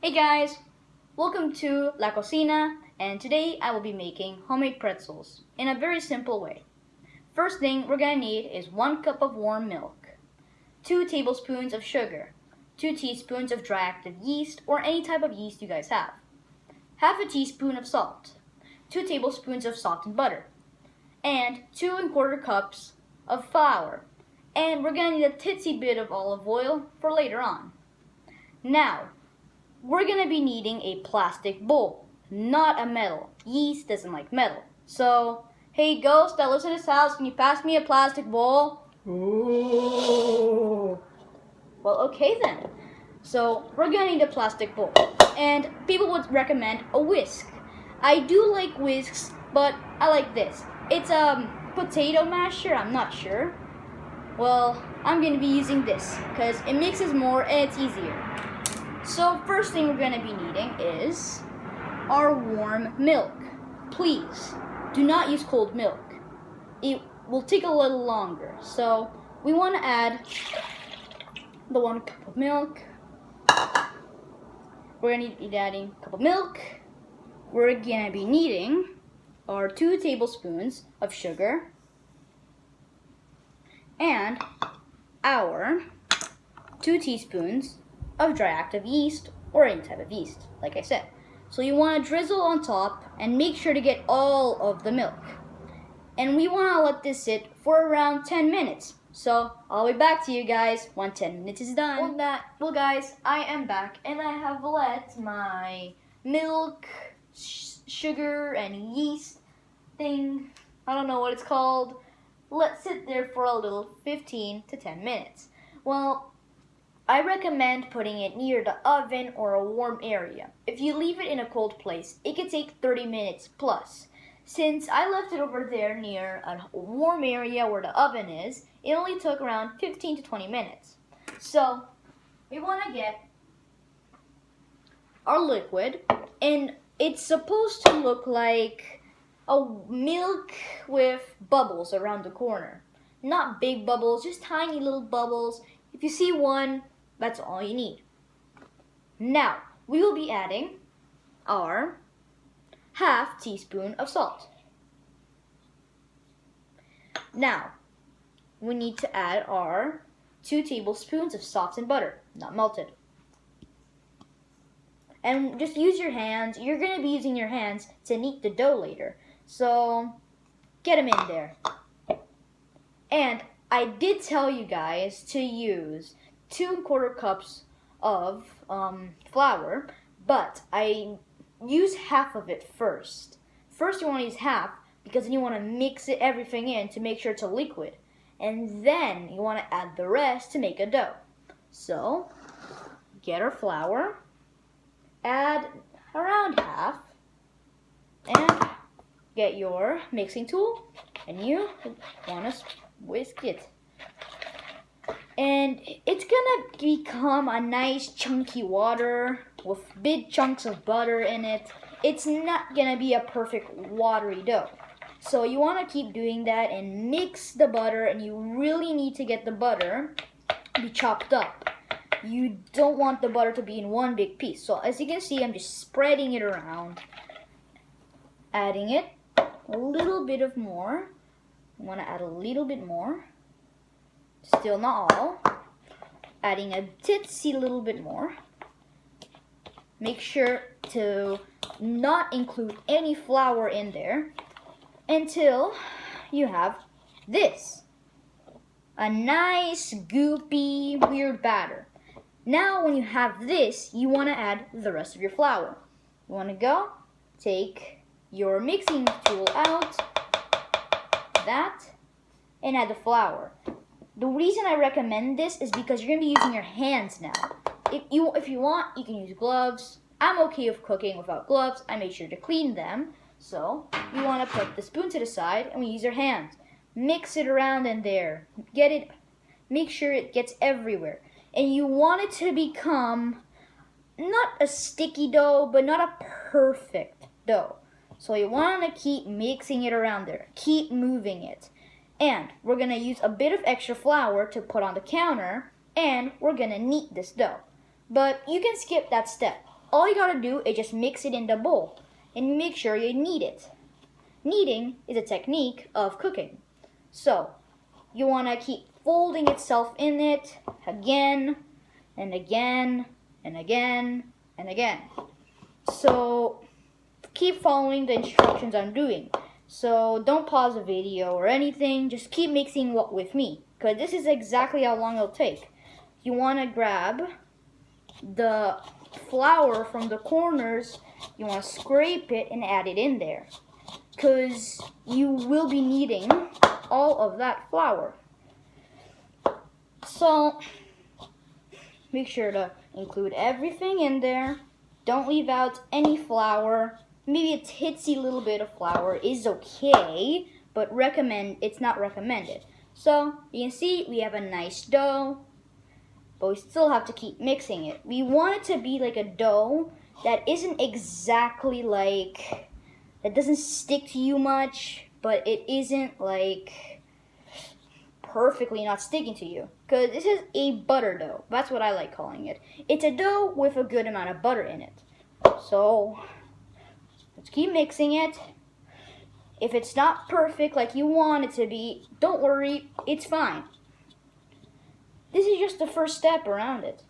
Hey guys, welcome to La Cocina, and today I will be making homemade pretzels in a very simple way. First thing we're gonna need is 1 cup of warm milk, 2 tablespoons of sugar, 2 teaspoons of dry active yeast or any type of yeast you guys have, half a teaspoon of salt, 2 tablespoons of salt and butter, and 2 1/4 cups of flour. And we're gonna need a titsy bit of olive oil for later on. Now, we're gonna be needing a plastic bowl, not a metal. Yeast doesn't like metal. So, hey ghost that lives in this house, can you pass me a plastic bowl? Ooh. Well, okay then. So, we're gonna need a plastic bowl. And people would recommend a whisk. I do like whisks, but I like this. It's a potato masher, I'm not sure. Well, I'm gonna be using this because it mixes more and it's easier. So first thing we're gonna be needing is our warm milk. Please, do not use cold milk. It will take a little longer. So we wanna add the 1 cup of milk. We're gonna be adding a cup of milk. We're gonna be needing our 2 tablespoons of sugar and our 2 teaspoons of dry active yeast or any type of yeast, like I said. So you want to drizzle on top and make sure to get all of the milk. And we want to let this sit for around 10 minutes. So I'll be back to you guys when 10 minutes is done. Well guys, I am back and I have let my milk, sugar, and yeast thing, I don't know what it's called, let's sit there for a little 15 to 10 minutes. Well, I recommend putting it near the oven or a warm area. If you leave it in a cold place, it can take 30 minutes plus. Since I left it over there near a warm area where the oven is, it only took around 15 to 20 minutes. So, we want to get our liquid, and it's supposed to look like a milk with bubbles around the corner. Not big bubbles, just tiny little bubbles. If you see one, that's all you need. Now, we will be adding our half teaspoon of salt. Now, we need to add our 2 tablespoons of salt and butter, not melted. And just use your hands. You're going to be using your hands to knead the dough later. So, get them in there. And I did tell you guys to use 2 1/4 cups of flour, but I use half of it first. First you want to use half because then you want to mix everything in to make sure it's a liquid. And then you want to add the rest to make a dough. So, get our flour, add around half, and get your mixing tool, and you want to whisk it. And it's gonna become a nice chunky water with big chunks of butter in it. It's not gonna be a perfect watery dough. So you wanna keep doing that and mix the butter, and you really need to get the butter to be chopped up. You don't want the butter to be in one big piece. So as you can see, I'm just spreading it around, adding it a little bit of more. I wanna add a little bit more. Still not all. Adding a titsy little bit more. Make sure to not include any flour in there until you have this. A nice, goopy, weird batter. Now when you have this, you want to add the rest of your flour. You want to go, take your mixing tool out, that, and add the flour. The reason I recommend this is because you're going to be using your hands now. If you want, you can use gloves. I'm okay with cooking without gloves. I made sure to clean them. So, you want to put the spoon to the side and we use your hands. Mix it around in there. Make sure it gets everywhere. And you want it to become not a sticky dough, but not a perfect dough. So you want to keep mixing it around there. Keep moving it. And we're going to use a bit of extra flour to put on the counter, and we're going to knead this dough. But you can skip that step. all you gotta do is just mix it in the bowl and make sure you knead it. Kneading is a technique of cooking. So you wanna keep folding itself in it again and again and again and again. So keep following the instructions I'm doing. So don't pause the video or anything, just keep mixing with me, because this is exactly how long it'll take. You want to grab the flour from the corners, you want to scrape it and add it in there, because you will be needing all of that flour. So make sure to include everything in there. Don't leave out any flour. Maybe a titsy little bit of flour is okay, but it's not recommended. So you can see we have a nice dough, but we still have to keep mixing it. We want it to be like a dough that isn't exactly like, that doesn't stick to you much, but it isn't like perfectly not sticking to you. Because this is a butter dough. That's what I like calling it. It's a dough with a good amount of butter in it. So let's keep mixing it. If it's not perfect like you want it to be, don't worry, it's fine. This is just the first step around it.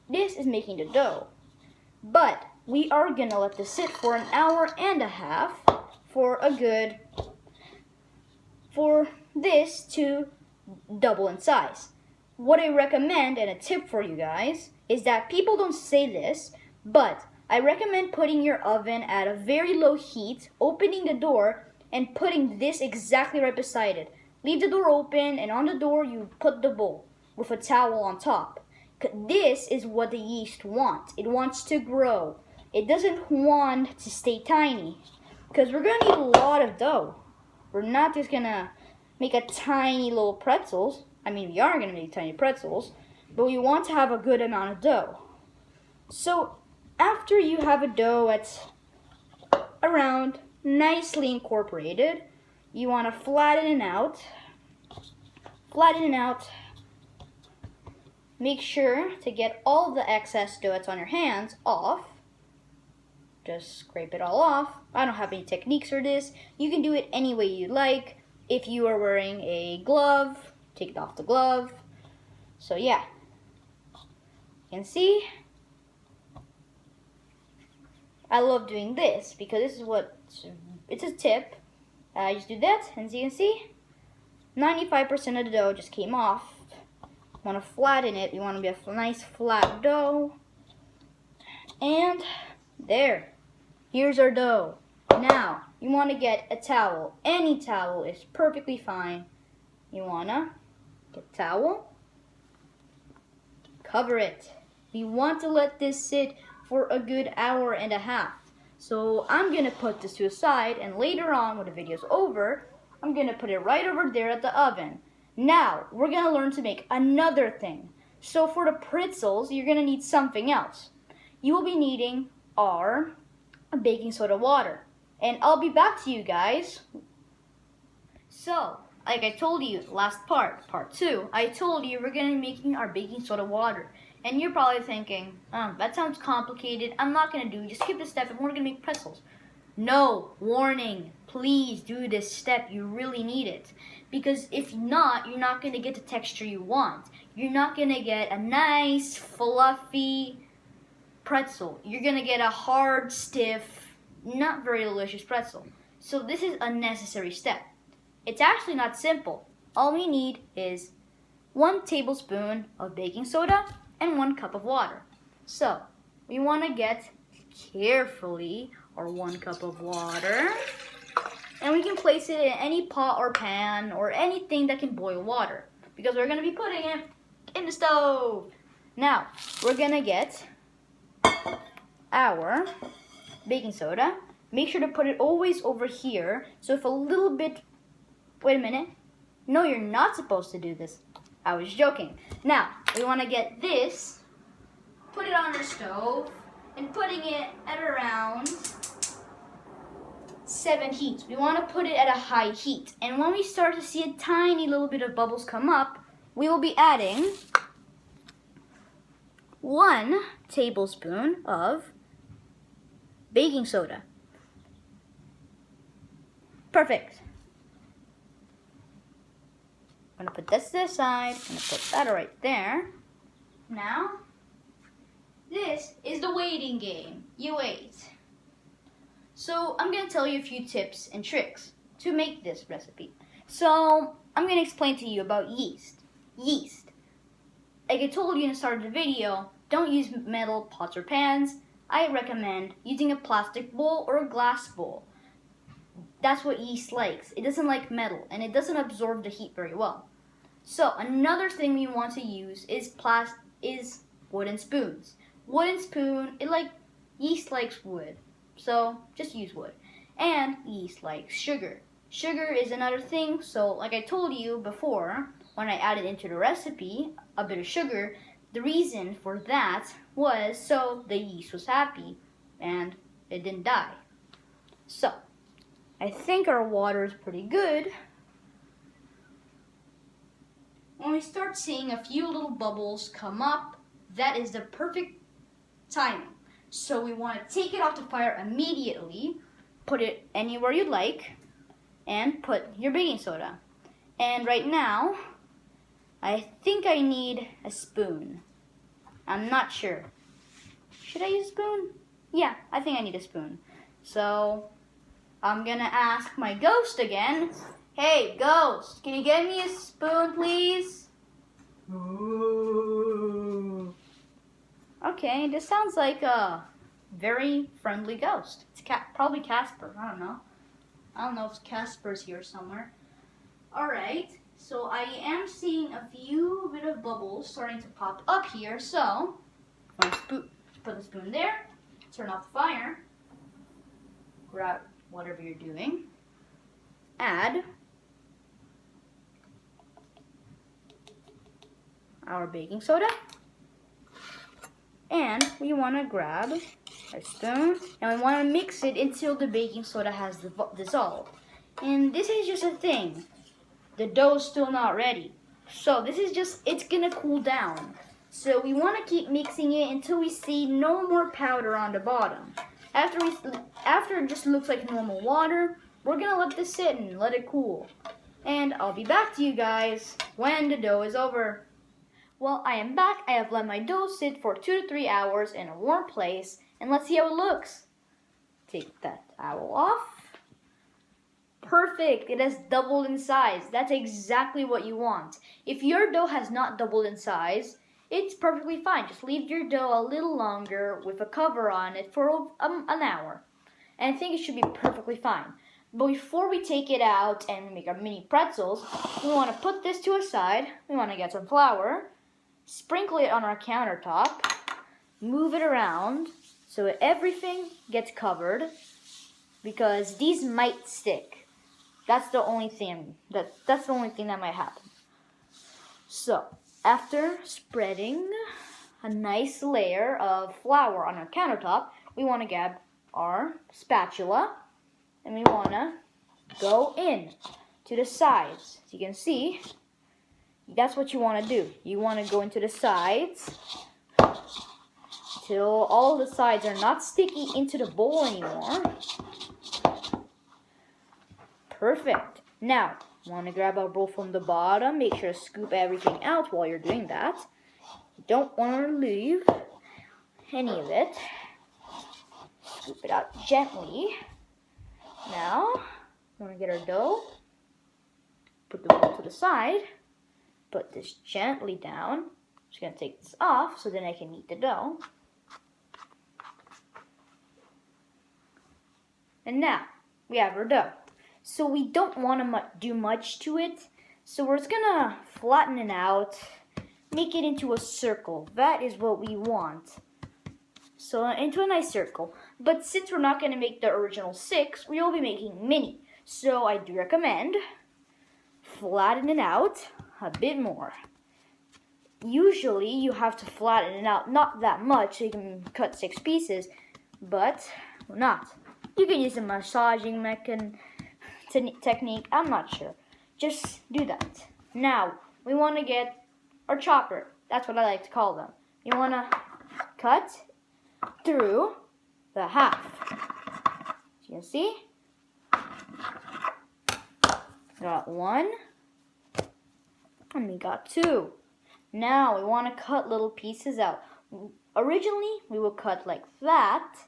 This is making the dough. But we are gonna let this sit for an hour and a half for this to double in size. What I recommend, and a tip for you guys, is that people don't say this, but I recommend putting your oven at a very low heat, opening the door, and putting this exactly right beside it. Leave the door open, and on the door you put the bowl with a towel on top. This is what the yeast wants. It wants to grow. It doesn't want to stay tiny, because we're going to need a lot of dough. We're not just going to make a tiny little pretzels. I mean, we are going to make tiny pretzels, but we want to have a good amount of dough. So after you have a dough that's around nicely incorporated, you want to flatten it out. Make sure to get all the excess dough that's on your hands off. Just scrape it all off. I don't have any techniques for this. You can do it any way you like. If you are wearing a glove, take it off the glove. So yeah, you can see I love doing this because this is what, it's a tip. I just do that, and as you can see, 95% of the dough just came off. Want to flatten it. You want to be a nice flat dough. And there. Here's our dough. Now, you want to get a towel. Any towel is perfectly fine. You want to get a towel. Cover it. You want to let this sit for a good hour and a half. So I'm going to put this to the side, and later on when the video's over, I'm going to put it right over there at the oven. Now, we're going to learn to make another thing. So for the pretzels, you're going to need something else. You will be needing our baking soda water. And I'll be back to you guys. So, like I told you last part 2, I told you we're going to be making our baking soda water. And you're probably thinking, that sounds complicated. I'm not going to do it. Just skip this step and we're going to make pretzels. No, warning. Please do this step. You really need it. Because if not, you're not going to get the texture you want. You're not going to get a nice, fluffy pretzel. You're going to get a hard, stiff, not very delicious pretzel. So this is a necessary step. It's actually not simple. All we need is 1 tablespoon of baking soda and 1 cup of water. So we want to get carefully our 1 cup of water, and we can place it in any pot or pan or anything that can boil water, because we're going to be putting it in the stove. Now we're going to get our baking soda. Make sure to put it always over here. So if a little bit, wait a minute. No, you're not supposed to do this. I was joking. Now, we want to get this, put it on our stove, and putting it at around 7 heat. We want to put it at a high heat. And when we start to see a tiny little bit of bubbles come up, we will be adding 1 tablespoon of baking soda. Perfect. I'm gonna put this to the side. I'm gonna put that right there. Now, this is the waiting game. You wait. So I'm gonna tell you a few tips and tricks to make this recipe. So I'm gonna explain to you about yeast. Yeast. Like I told you in the start of the video, don't use metal pots or pans. I recommend using a plastic bowl or a glass bowl. That's what yeast likes. It doesn't like metal, and it doesn't absorb the heat very well. So another thing we want to use is wooden spoons. Wooden spoon, yeast likes wood, so just use wood. And yeast likes sugar. Sugar is another thing, so like I told you before, when I added into the recipe a bit of sugar, the reason for that was so the yeast was happy and it didn't die. So, I think our water is pretty good. When we start seeing a few little bubbles come up, that is the perfect timing. So we want to take it off the fire immediately, put it anywhere you'd like, and put your baking soda. And right now, I think I need a spoon. I'm not sure. Should I use a spoon? Yeah, I think I need a spoon. So, I'm gonna ask my ghost again. Hey, ghost, can you get me a spoon, please? Ooh. Okay, this sounds like a very friendly ghost. It's probably Casper. I don't know. I don't know if Casper's here somewhere. Alright, so I am seeing a few bit of bubbles starting to pop up here. So, put the spoon there, turn off the fire, grab whatever you're doing, add our baking soda, and we want to grab our spoon and we want to mix it until the baking soda has dissolved. And this is just a thing. The dough's still not ready. So this is just, it's gonna cool down. So we want to keep mixing it until we see no more powder on the bottom. After it just looks like normal water, we're gonna let this sit and let it cool. And I'll be back to you guys when the dough is over. Well, I am back. I have let my dough sit for 2 to 3 hours in a warm place, and let's see how it looks. Take that towel off. Perfect. It has doubled in size. That's exactly what you want. If your dough has not doubled in size, it's perfectly fine. Just leave your dough a little longer with a cover on it for an hour. And I think it should be perfectly fine. But before we take it out and make our mini pretzels, we want to put this to a side. We want to get some flour, sprinkle it on our countertop, move it around so everything gets covered because these might stick. That's the only thing that's the only thing that might happen. So, after spreading a nice layer of flour on our countertop, we want to grab our spatula and we want to go in to the sides. As you can see, that's what you want to do. You want to go into the sides till all the sides are not sticky into the bowl anymore. Perfect. Now, you want to grab our bowl from the bottom. Make sure to scoop everything out while you're doing that. You don't want to leave any of it. Scoop it out gently. Now, we want to get our dough. Put the bowl to the side. Put this gently down. I'm just going to take this off so then I can knead the dough. And now, we have our dough. So we don't want to do much to it. So we're just going to flatten it out. Make it into a circle. That is what we want. So into a nice circle. But since we're not going to make the original 6, we will be making mini. So I do recommend flatten it out a bit more. Usually you have to flatten it out not that much so you can cut 6 pieces, but not. You can use a massaging technique, I'm not sure. Just do that. Now, we want to get our chopper. That's what I like to call them. You want to cut through the half. You can see? Got one. And we got two. Now we want to cut little pieces out. Originally, we would cut like that,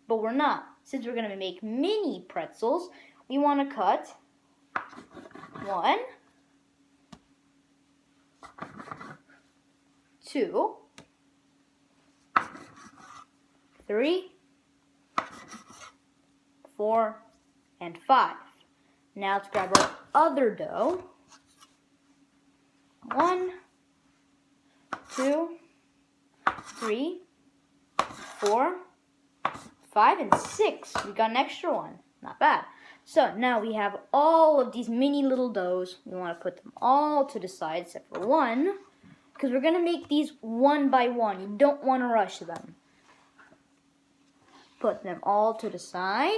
but we're not. Since we're going to make mini pretzels, we want to cut 1, 2, 3, 4, and 5. Now let's grab our other dough. 1, 2, 3, 4, 5, and 6. We got an extra one. Not bad. So now we have all of these mini little doughs. We want to put them all to the side except for one, because we're going to make these one by one. You don't want to rush them. Put them all to the side.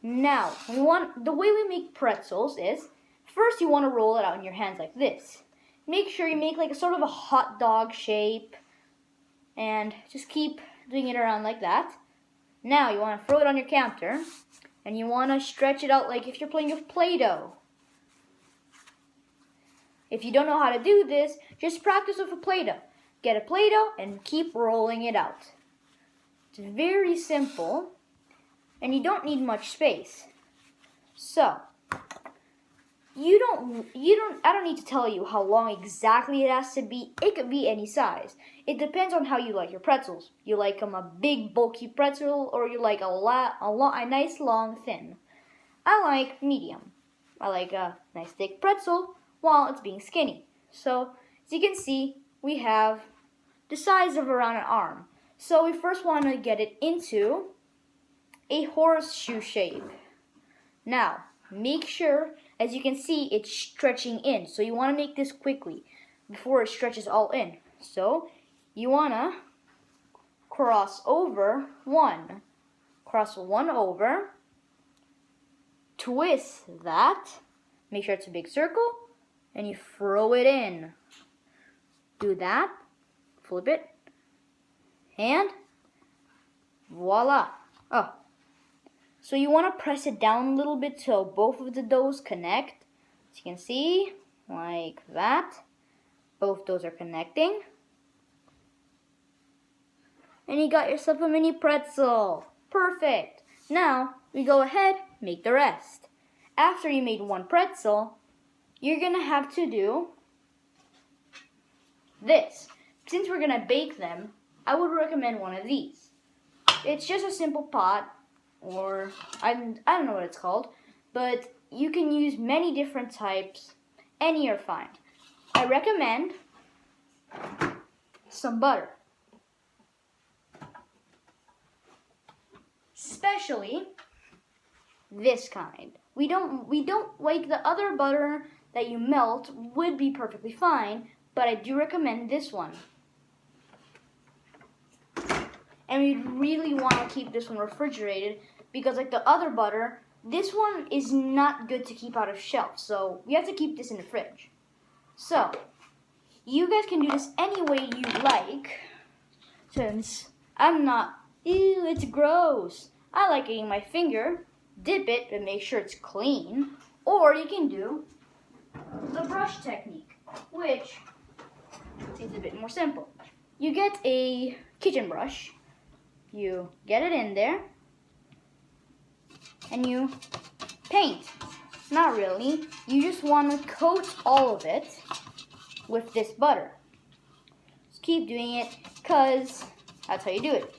Now, the way we make pretzels is, first you want to roll it out in your hands like this. Make sure you make like a sort of a hot dog shape, and just keep doing it around like that. Now you want to throw it on your counter, and you want to stretch it out like if you're playing with Play-Doh. If you don't know how to do this, just practice with a Play-Doh. Get a Play-Doh and keep rolling it out. It's very simple, and you don't need much space. So, I don't need to tell you how long exactly it has to be. It could be any size. It depends on how you like your pretzels. You like them a big, bulky pretzel, or you like a nice, long, thin. I like medium. I like a nice, thick pretzel while it's being skinny. So, as you can see, we have the size of around an arm. So, we first want to get it into a horseshoe shape. Now, make sure, as you can see, it's stretching in. So you want to make this quickly before it stretches all in. So you want to cross one. Cross one over. Twist that. Make sure it's a big circle. And you throw it in. Do that. Flip it. And voila. Oh. So you want to press it down a little bit till both of the doughs connect. As you can see, like that. Both doughs are connecting. And you got yourself a mini pretzel. Perfect. Now, we go ahead, make the rest. After you made one pretzel, you're going to have to do this. Since we're going to bake them, I would recommend one of these. It's just a simple pot, or I don't know what it's called, but you can use many different types. Any are fine. I recommend some butter, especially this kind. We don't like the other butter that you melt would be perfectly fine, but I do recommend this one. And we really want to keep this one refrigerated because like the other butter, this one is not good to keep out of shelf. So we have to keep this in the fridge. So you guys can do this any way you like. Since I'm not, ew, it's gross. I like eating my finger, dip it, and make sure it's clean. Or you can do the brush technique, which is a bit more simple. You get a kitchen brush. You get it in there, and you paint. Not really. You just want to coat all of it with this butter. Just keep doing it, because that's how you do it.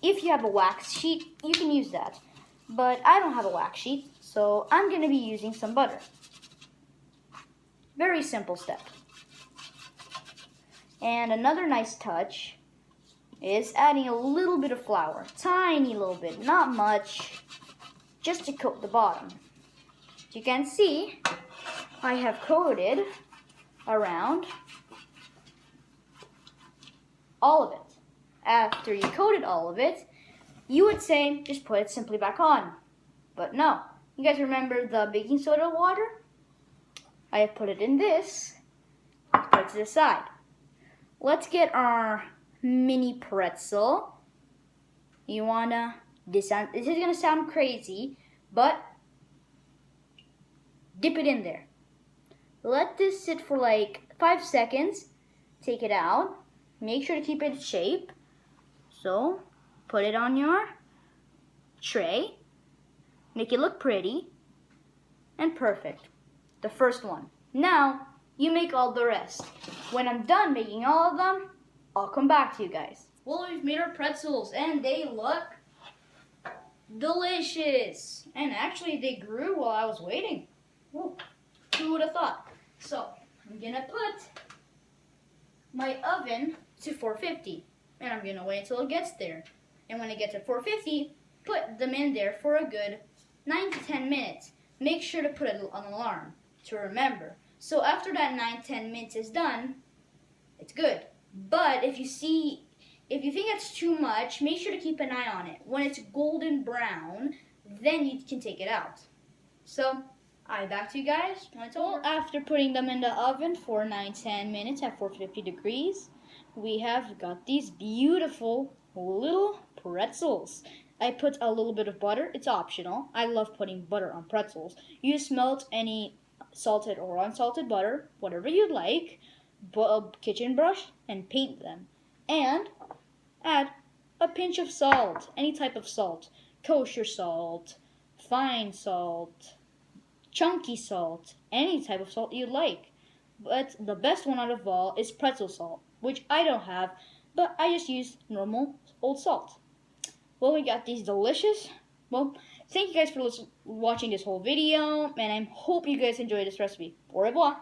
If you have a wax sheet, you can use that. But I don't have a wax sheet, so I'm going to be using some butter. Very simple step. And another nice touch is adding a little bit of flour. Tiny little bit, not much, just to coat the bottom. As you can see, I have coated around all of it. After you coated all of it, you would say, just put it simply back on. But no. You guys remember the baking soda water? I have put it in this. Let's put it to the side. Let's get our mini pretzel. You wanna This is going to sound crazy, but dip it in there. Let this sit for like 5 seconds. Take it out. Make sure to keep its shape. So, put it on your tray. Make it look pretty. And perfect. The first one. Now, you make all the rest. When I'm done making all of them, I'll come back to you guys. Well, we've made our pretzels and they look delicious. And actually, they grew while I was waiting. Whoa, who would have thought? So, I'm gonna put my oven to 450. And I'm gonna wait until it gets there. And when it gets at 450, put them in there for a good 9 to 10 minutes. Make sure to put an alarm to remember. So after that 9-10 minutes is done, it's good. But if you think that's too much, make sure to keep an eye on it. When it's golden brown, then you can take it out. So, back to you guys. Well, after putting them in the oven for 9-10 minutes at 450 degrees, we have got these beautiful little pretzels. I put a little bit of butter. It's optional. I love putting butter on pretzels. You just melt any salted or unsalted butter, whatever you'd like, a kitchen brush, and paint them. And add a pinch of salt, any type of salt. Kosher salt, fine salt, chunky salt, any type of salt you'd like. But the best one out of all is pretzel salt, which I don't have, but I just use normal old salt. Well, we got these delicious. Well, thank you guys for watching this whole video, and I hope you guys enjoyed this recipe. Au revoir.